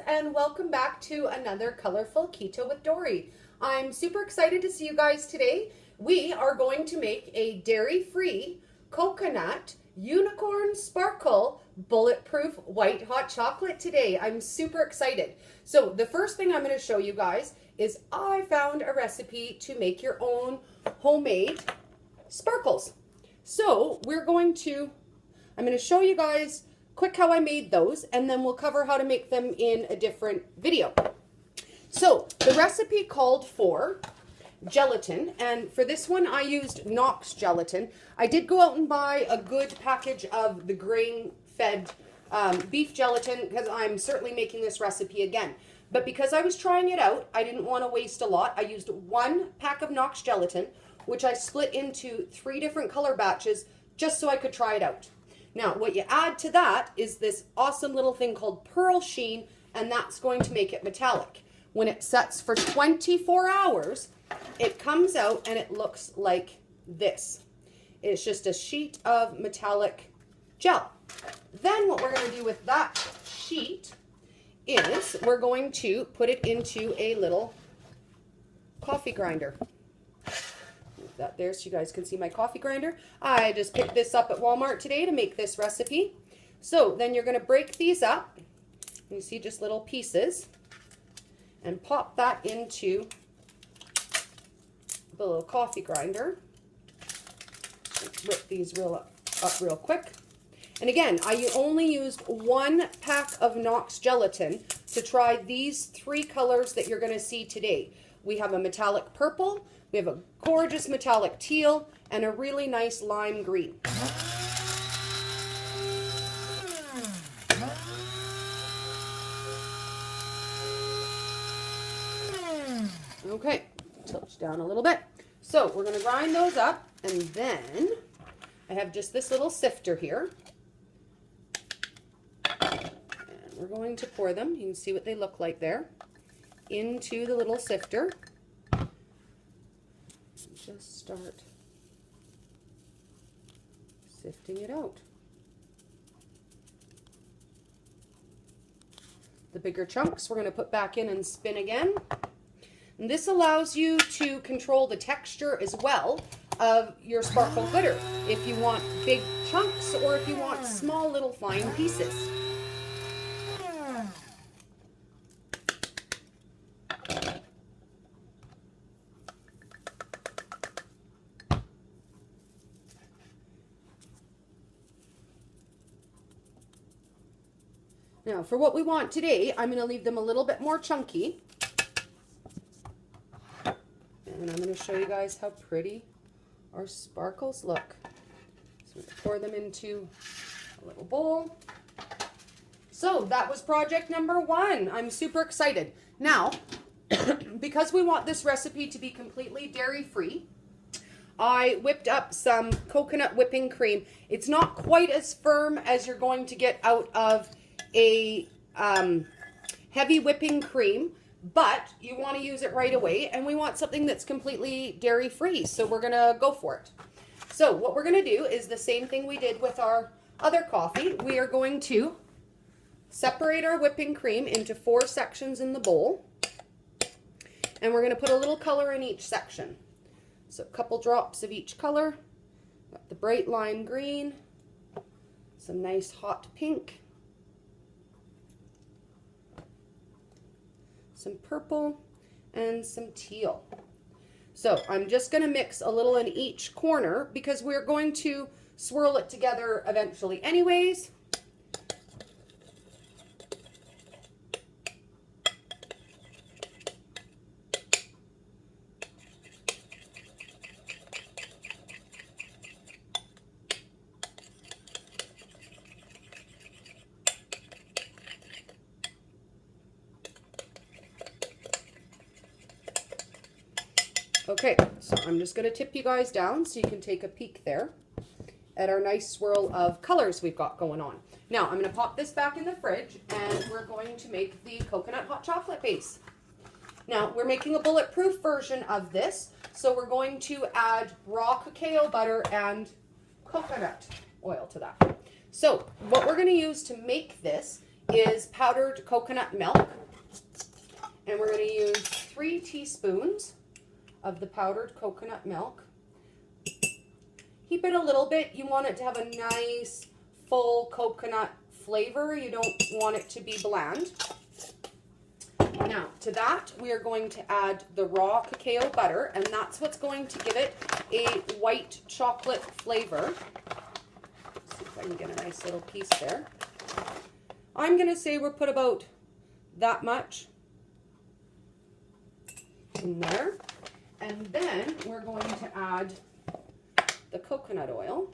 and welcome back to another Colorful Keto with Dory. I'm super excited to see you guys today. We are going to make a dairy-free coconut unicorn sparkle bulletproof white hot chocolate today. I'm super excited. So the first thing I'm going to show you guys is I found a recipe to make your own homemade sparkles. So I'm going to show you guys quick how I made those, and then we'll cover how to make them in a different video. So the recipe called for gelatin, and for this one I used Knox gelatin. I did go out and buy a good package of the grain-fed beef gelatin because I'm certainly making this recipe again. But because I was trying it out, I didn't want to waste a lot. I used 1 pack of Knox gelatin, which I split into 3 different color batches just so I could try it out. Now, what you add to that is this awesome little thing called Pearl Sheen, and that's going to make it metallic. When it sets for 24 hours, it comes out and it looks like this. It's just a sheet of metallic gel. Then what we're going to do with that sheet is we're going to put it into a little coffee grinder. That there so you guys can see my coffee grinder. I just picked this up at Walmart today to make this recipe. So then you're going to break these up. You see just little pieces and pop that into the little coffee grinder. Whip these up real quick. And again, I only used 1 pack of Knox gelatin to try these 3 colors that you're going to see today. We have a metallic purple, we have a gorgeous metallic teal, and a really nice lime green. Okay, tilt down a little bit. So we're going to grind those up, and then I have just this little sifter here. And we're going to pour them, you can see what they look like there, into the little sifter. Just start sifting it out. The bigger chunks we're going to put back in and spin again. And this allows you to control the texture as well of your sparkle glitter, if you want big chunks or if you want small little fine pieces. Now, for what we want today, I'm going to leave them a little bit more chunky. And I'm going to show you guys how pretty our sparkles look. So I'm going to pour them into a little bowl. So that was project number 1. I'm super excited. Now, because we want this recipe to be completely dairy-free, I whipped up some coconut whipping cream. It's not quite as firm as you're going to get out of a heavy whipping cream, but you want to use it right away, and we want something that's completely dairy free, so we're gonna go for it. So what we're gonna do is the same thing we did with our other coffee. We are going to separate our whipping cream into 4 sections in the bowl, and we're gonna put a little color in each section. So a couple drops of each color. Got the bright lime green, some nice hot pink, some purple, and some teal. So I'm just going to mix a little in each corner because we're going to swirl it together eventually anyways. Okay, so I'm just going to tip you guys down so you can take a peek there at our nice swirl of colors we've got going on. Now, I'm going to pop this back in the fridge, and we're going to make the coconut hot chocolate base. Now, we're making a bulletproof version of this, so we're going to add raw cacao butter and coconut oil to that. So, what we're going to use to make this is powdered coconut milk. And we're going to use 3 teaspoons of the powdered coconut milk. Keep it a little bit. You want it to have a nice, full coconut flavor. You don't want it to be bland. Now, to that, we are going to add the raw cacao butter, and that's what's going to give it a white chocolate flavor. Let's see if I can get a nice little piece there. I'm going to say we'll put about that much in there. And then we're going to add the coconut oil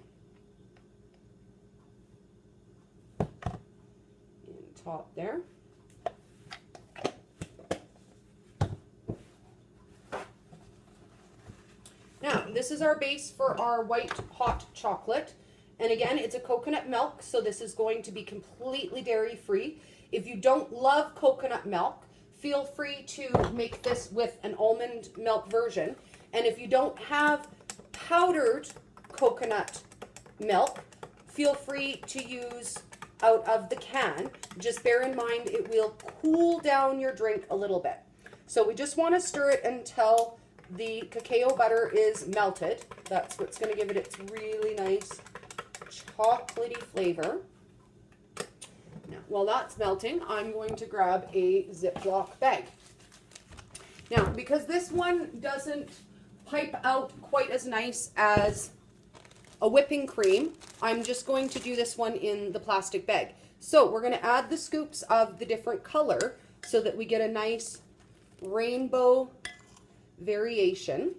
in top there. Now, this is our base for our white hot chocolate. And again, it's a coconut milk, so this is going to be completely dairy-free. If you don't love coconut milk, feel free to make this with an almond milk version. And if you don't have powdered coconut milk, feel free to use out of the can. Just bear in mind it will cool down your drink a little bit. So we just want to stir it until the cacao butter is melted. That's what's going to give it its really nice chocolatey flavor. Now, while that's melting, I'm going to grab a Ziploc bag. Now, because this one doesn't pipe out quite as nice as a whipping cream, I'm just going to do this one in the plastic bag. So we're going to add the scoops of the different color so that we get a nice rainbow variation.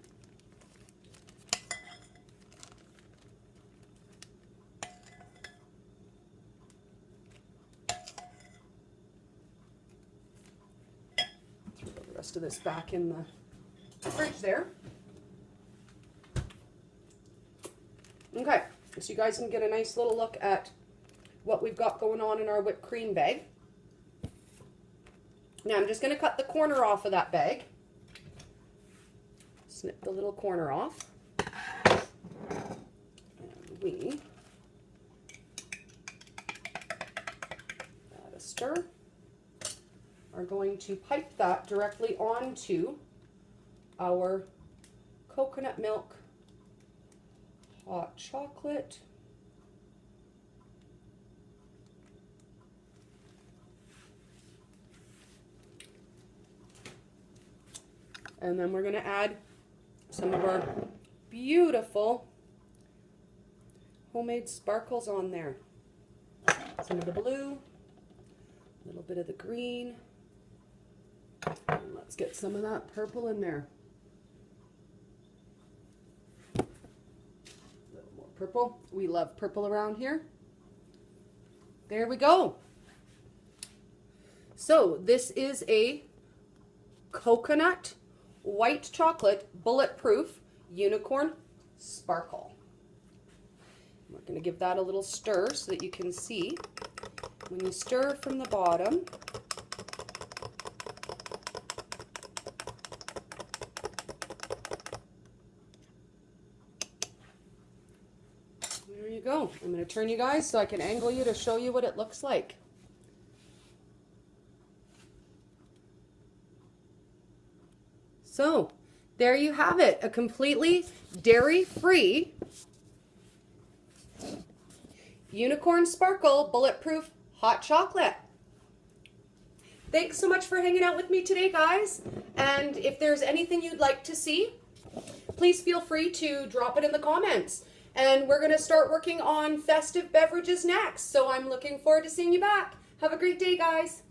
Throw the rest of this back in the fridge there. Okay, so you guys can get a nice little look at what we've got going on in our whipped cream bag. Now I'm just going to cut the corner off of that bag. Snip the little corner off. And we add a stir. Are going to pipe that directly onto our coconut milk hot chocolate. And then we're going to add some of our beautiful homemade sparkles on there. Some of the blue, a little bit of the green, and let's get some of that purple in there. A little more purple. We love purple around here. There we go. So this is a coconut white chocolate bulletproof unicorn sparkle. We're going to give that a little stir so that you can see when you stir from the bottom. There you go. I'm going to turn you guys so I can angle you to show you what it looks like. So, there you have it, a completely dairy-free unicorn sparkle bulletproof hot chocolate. Thanks so much for hanging out with me today, guys. And if there's anything you'd like to see, please feel free to drop it in the comments. And we're going to start working on festive beverages next. So I'm looking forward to seeing you back. Have a great day, guys.